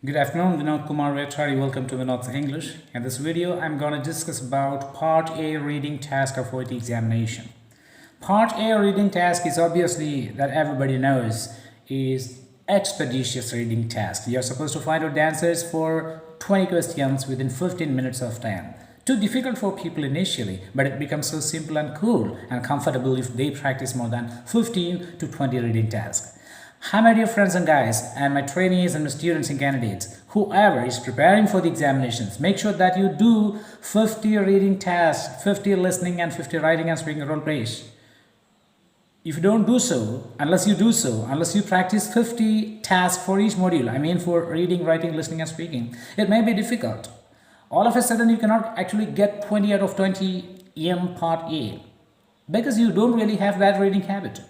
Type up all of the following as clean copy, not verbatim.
Good afternoon, Vinod Kumar Vetari. Welcome to Vinod's English. In this video, I'm going to discuss about Part A reading task of OET examination. Part A reading task is obviously that everybody knows is expeditious reading task. You're supposed to find out the answers for 20 questions within 15 minutes of time. Too difficult for people initially, but it becomes so simple and cool and comfortable if they practice more than 15 to 20 reading tasks. Hi my dear friends and guys and my trainees and my students and candidates, whoever is preparing for the examinations, make sure that you do 50 reading tasks, 50 listening and 50 writing and speaking role plays. If you don't do so, unless you practice 50 tasks for each module, I mean for reading, writing, listening and speaking, it may be difficult. All of a sudden you cannot actually get 20 out of 20 in Part A because you don't really have that reading habit.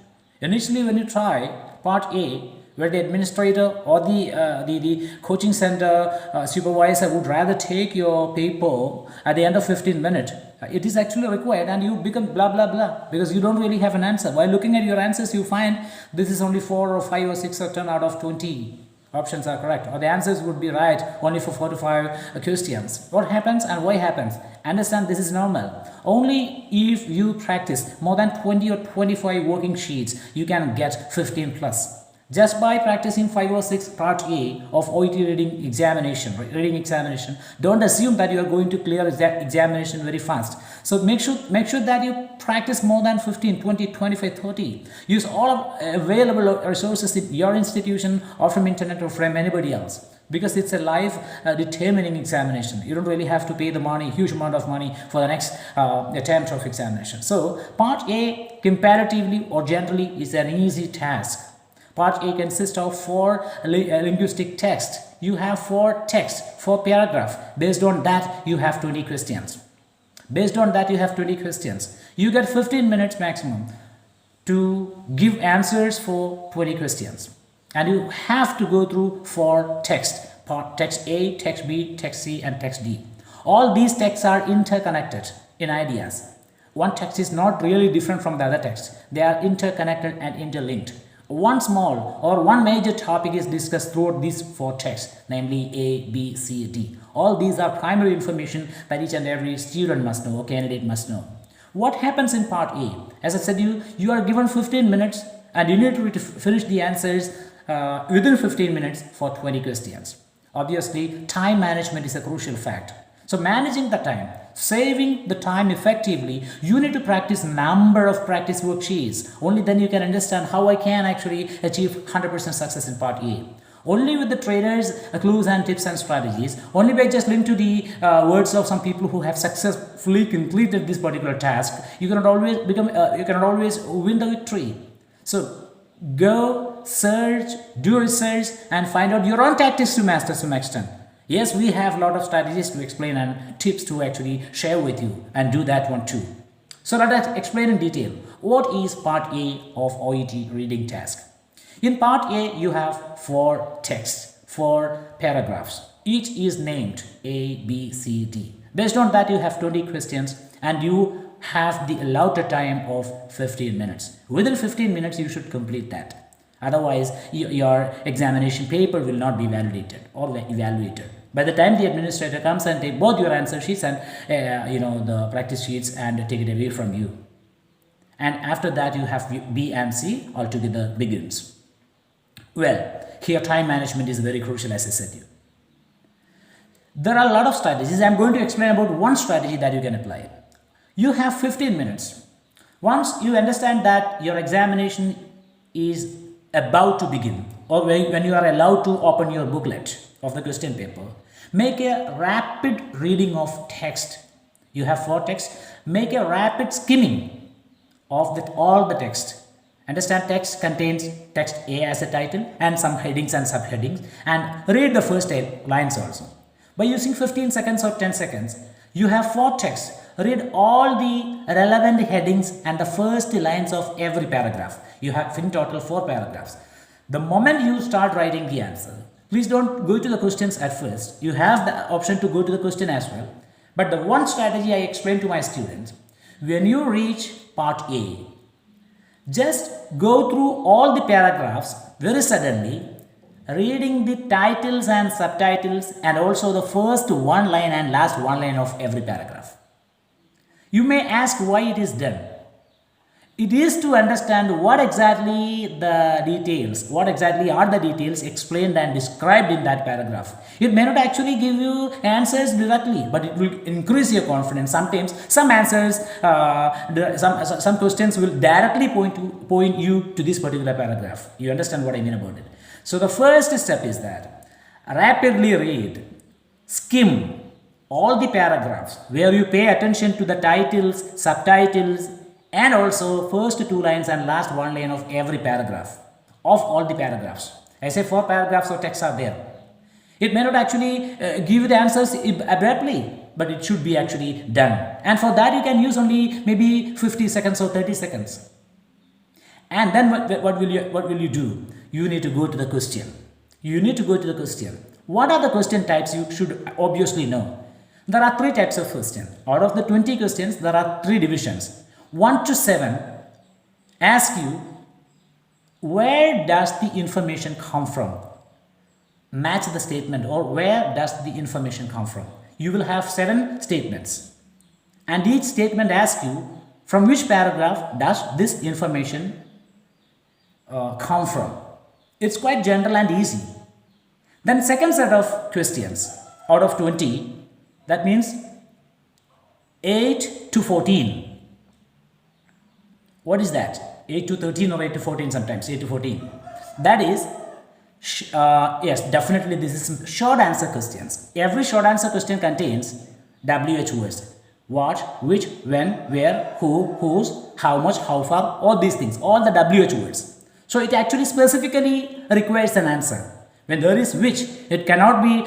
Initially when you try Part A, where the administrator or the coaching center supervisor would rather take your paper at the end of 15 minutes, it is actually required and you become blah blah blah because you don't really have an answer. While looking at your answers, you find this is only 4 or 5 or 6 or 10 out of 20 options are correct, or the answers would be right only for 4 to 5 questions. What happens and why happens? Understand, this is normal. Only if you practice more than 20 or 25 working sheets, you can get 15 plus. Just by practicing 5 or 6 Part A of OET reading examination, don't assume that you are going to clear that examination very fast. So make sure that you practice more than 15, 20, 25, 30. Use all of available resources in your institution or from internet or from anybody else. Because it's a life determining examination. You don't really have to pay the money, huge amount of money for the next attempt of examination. So Part A comparatively or generally is an easy task. Part A consists of 4 linguistic text. You have 4 text, 4 paragraph. Based on that, you have 20 questions. You get 15 minutes maximum to give answers for 20 questions. And you have to go through 4 text. Text A, text B, text C and text D. All these texts are interconnected in ideas. One text is not really different from the other text. They are interconnected and interlinked. One small or one major topic is discussed throughout these 4 texts, namely A, B, C, D. All these are primary information that each and every student must know or candidate must know. What happens in Part A? As I said, you are given 15 minutes and you need to finish the answers within 15 minutes for 20 questions. Obviously, time management is a crucial fact. So managing the time, saving the time effectively, you need to practice number of practice worksheets. Only then you can understand how I can actually achieve 100% success in Part A. Only with the trainers' clues and tips and strategies, only by just listening to the words of some people who have successfully completed this particular task, you cannot always win the victory. So go, search, do research and find out your own tactics to master to some extent. Yes, we have a lot of strategies to explain and tips to actually share with you and do that one too. So let us explain in detail what is Part A of OET reading task. In Part A, you have 4 texts, 4 paragraphs. Each is named A, B, C, D. Based on that, you have 20 questions and you have the allotted time of 15 minutes. Within 15 minutes, you should complete that. Otherwise, your examination paper will not be validated or evaluated. By the time the administrator comes and take both your answer sheets and the practice sheets and take it away from you. And after that, you have B and C altogether begins. Well, here time management is very crucial, as I said to you. There are a lot of strategies. I'm going to explain about one strategy that you can apply. You have 15 minutes. Once you understand that your examination is about to begin, or when you are allowed to open your booklet of the question paper, make a rapid reading of text. You have 4 texts. Make a rapid skimming of all the text. Understand, text contains text A as a title and some headings and subheadings, and read the first 8 lines also. By using 15 seconds or 10 seconds, you have 4 texts. Read all the relevant headings and the first lines of every paragraph. You have in total 4 paragraphs. The moment you start writing the answer, please don't go to the questions at first. You have the option to go to the question as well. But the one strategy I explain to my students, when you reach Part A, just go through all the paragraphs very suddenly reading the titles and subtitles and also the first one line and last one line of every paragraph. You may ask why it is done. It is to understand what exactly are the details explained and described in that paragraph. It may not actually give you answers directly, but it will increase your confidence. Sometimes some answers, some questions will directly point you to this particular paragraph. You understand what I mean about it. So the first step is that rapidly read, skim all the paragraphs where you pay attention to the titles, subtitles, and also first two lines and last one line of every paragraph, of all the paragraphs. I say 4 paragraphs of text are there. It may not actually give you the answers abruptly, but it should be actually done. And for that you can use only maybe 50 seconds or 30 seconds. And then what will you do? You need to go to the question. You need to go to the question. What are the question types you should obviously know? There are 3 types of questions. Out of the 20 questions, there are 3 divisions. 1 to 7 ask you, where does the information come from? Match the statement, or where does the information come from? You will have 7 statements, and each statement asks you, from which paragraph does this information come from? It's quite general and easy. Then second set of questions out of 20, that means 8 to 14. What is that? 8 to 13 or 8 to 14 sometimes, 8 to 14. That is, yes, definitely this is short answer questions. Every short answer question contains WH words. What, which, when, where, who, whose, how much, how far, all these things, all the WH words. So it actually specifically requires an answer. When there is which, it cannot be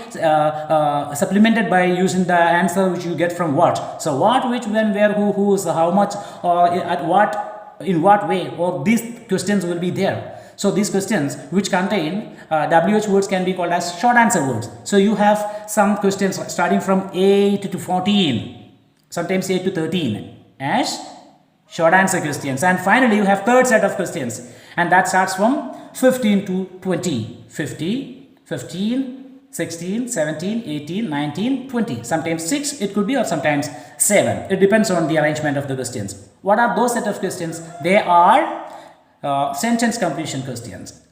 supplemented by using the answer which you get from what. So what, which, when, where, who, whose, how much, or at what, in what way, or these questions will be there. So these questions which contain WH words can be called as short answer words. So you have some questions starting from 8 to 14, sometimes 8 to 13 as short answer questions. And finally you have third set of questions, and that starts from 15 to 20. 15, 16, 17, 18, 19, 20. Sometimes 6 it could be, or sometimes 7. It depends on the arrangement of the questions. What are those set of questions? They are sentence completion questions.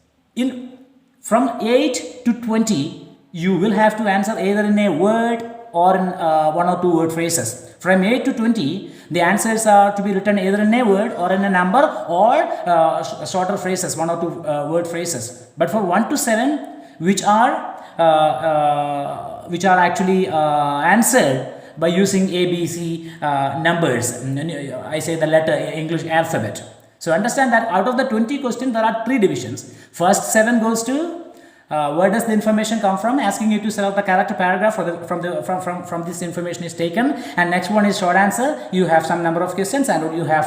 From 8 to 20, you will have to answer either in a word or in 1 or 2 word phrases. From 8 to 20, the answers are to be written either in a word or in a number, or shorter phrases, 1 or 2 word phrases. But for 1 to 7, which are actually answered by using ABC numbers, I say the letter English alphabet. So understand that out of the 20 questions, there are 3 divisions. First 7 goes to where does the information come from, asking you to select the character paragraph from this information is taken. And next one is short answer. You have some number of questions, and you have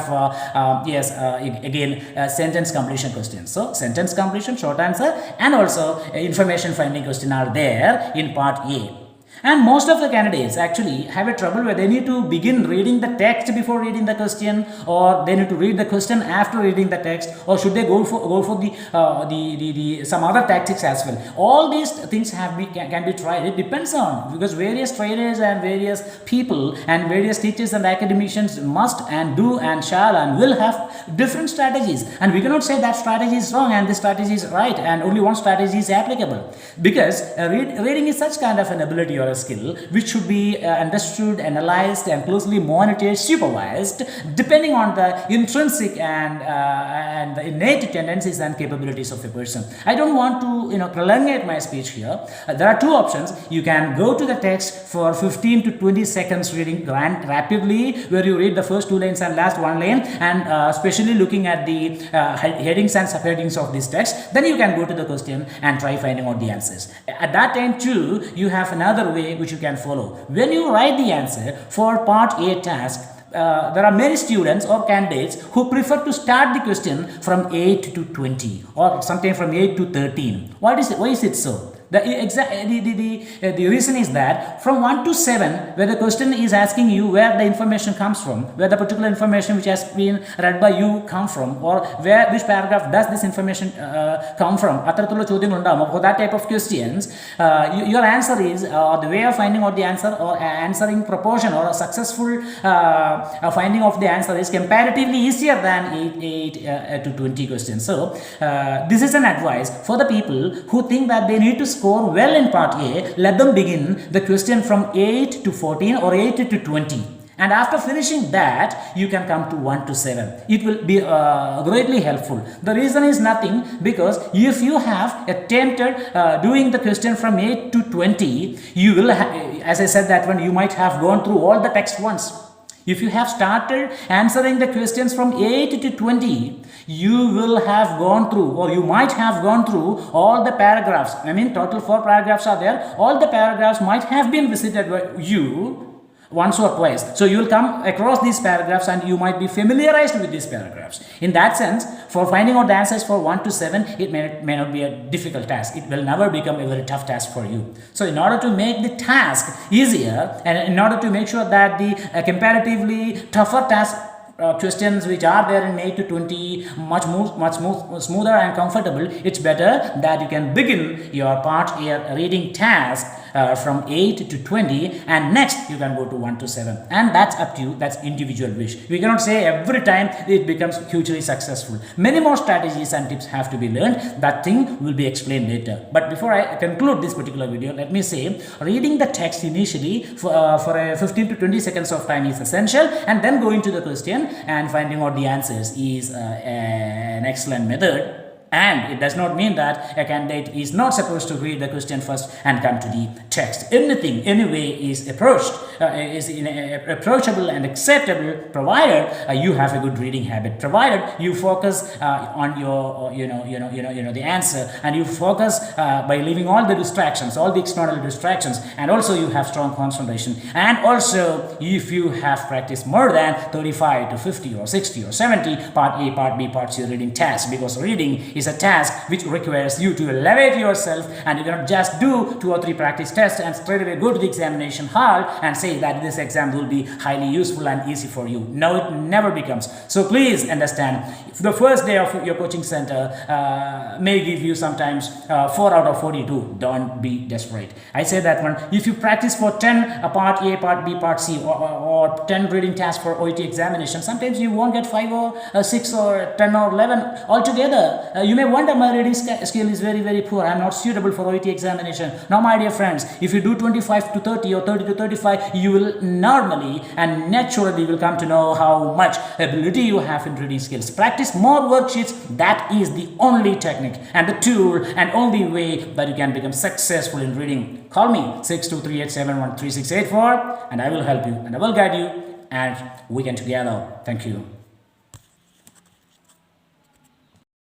sentence completion questions. So sentence completion, short answer, and also information finding question are there in part A. And most of the candidates actually have a trouble where they need to begin reading the text before reading the question, or they need to read the question after reading the text, or should they go for the some other tactics as well. All these things can be tried. It depends on, because various trainers and various people and various teachers and academicians must and do and shall and will have different strategies, and we cannot say that strategy is wrong and this strategy is right and only one strategy is applicable, because reading is such kind of an ability or a skill which should be understood, analyzed, and closely monitored, supervised, depending on the intrinsic and the innate tendencies and capabilities of a person. I don't want to prolongate my speech here. There are 2 options. You can go to the text for 15 to 20 seconds reading rapidly, where you read the first 2 lines and last 1 line, and especially looking at the headings and subheadings of this text. Then you can go to the question and try finding out the answers. At that time too, you have another way which you can follow. When you write the answer for part A task, there are many students or candidates who prefer to start the question from 8 to 20, or sometimes from 8 to 13. Why is it so? The reason is that from 1 to 7, where the question is asking you where the information comes from, where the particular information which has been read by you come from, or which paragraph does this information come from, for that type of questions, your answer is, the way of finding out the answer or answering proportion or a successful finding of the answer is comparatively easier than 8 to 20 questions. So this is an advice for the people who think that they need to score well in part A. Let them begin the question from 8 to 14 or 8 to 20. And after finishing that, you can come to 1 to 7. It will be greatly helpful. The reason is nothing, because if you have attempted doing the question from 8 to 20, you will, as I said that one, you might have gone through all the text once. If you have started answering the questions from 8 to 20, you will have gone through, or you might have gone through all the paragraphs. I mean, total 4 paragraphs are there. All the paragraphs might have been visited by you once or twice. So you will come across these paragraphs and you might be familiarized with these paragraphs. In that sense, for finding out the answers for 1 to 7, it may not be a difficult task. It will never become a very tough task for you. So in order to make the task easier, and in order to make sure that the comparatively tougher task questions which are there in 8 to 20 much smoother and comfortable, it's better that you can begin your part A reading task from 8 to 20, and next you can go to 1 to 7, and that's up to you. That's individual wish. We cannot say every time it becomes hugely successful. Many more strategies and tips have to be learned. That thing will be explained later. But before I conclude this particular video, let me say reading the text initially for a 15 to 20 seconds of time is essential, and then going to the question and finding out the answers is an excellent method. And it does not mean that a candidate is not supposed to read the question first and come to the text. Anything, anyway, is approachable and acceptable, provided you have a good reading habit, provided you focus on your, the answer, and you focus by leaving all the distractions, all the external distractions, and also you have strong concentration. And also, if you have practiced more than 35 to 50 or 60 or 70 part A, part B, part C reading tasks, because reading is a task which requires you to elevate yourself, and you cannot just do 2 or 3 practice tests and straight away go to the examination hall and say that this exam will be highly useful and easy for you. No, it never becomes. So please understand, the first day of your coaching center may give you sometimes 4 out of 42. Don't be desperate. I say that one, if you practice for 10 part A, part B, part C, or 10 reading tasks for OET examination, sometimes you won't get 5 or 6 or 10 or 11 altogether. You may wonder, my reading skill is very, very poor. I am not suitable for OET examination. Now, my dear friends, if you do 25 to 30 or 30 to 35, you will normally and naturally will come to know how much ability you have in reading skills. Practice more worksheets. That is the only technique and the tool and only way that you can become successful in reading. Call me 6238713684 and I will help you and I will guide you, and we can together. Thank you.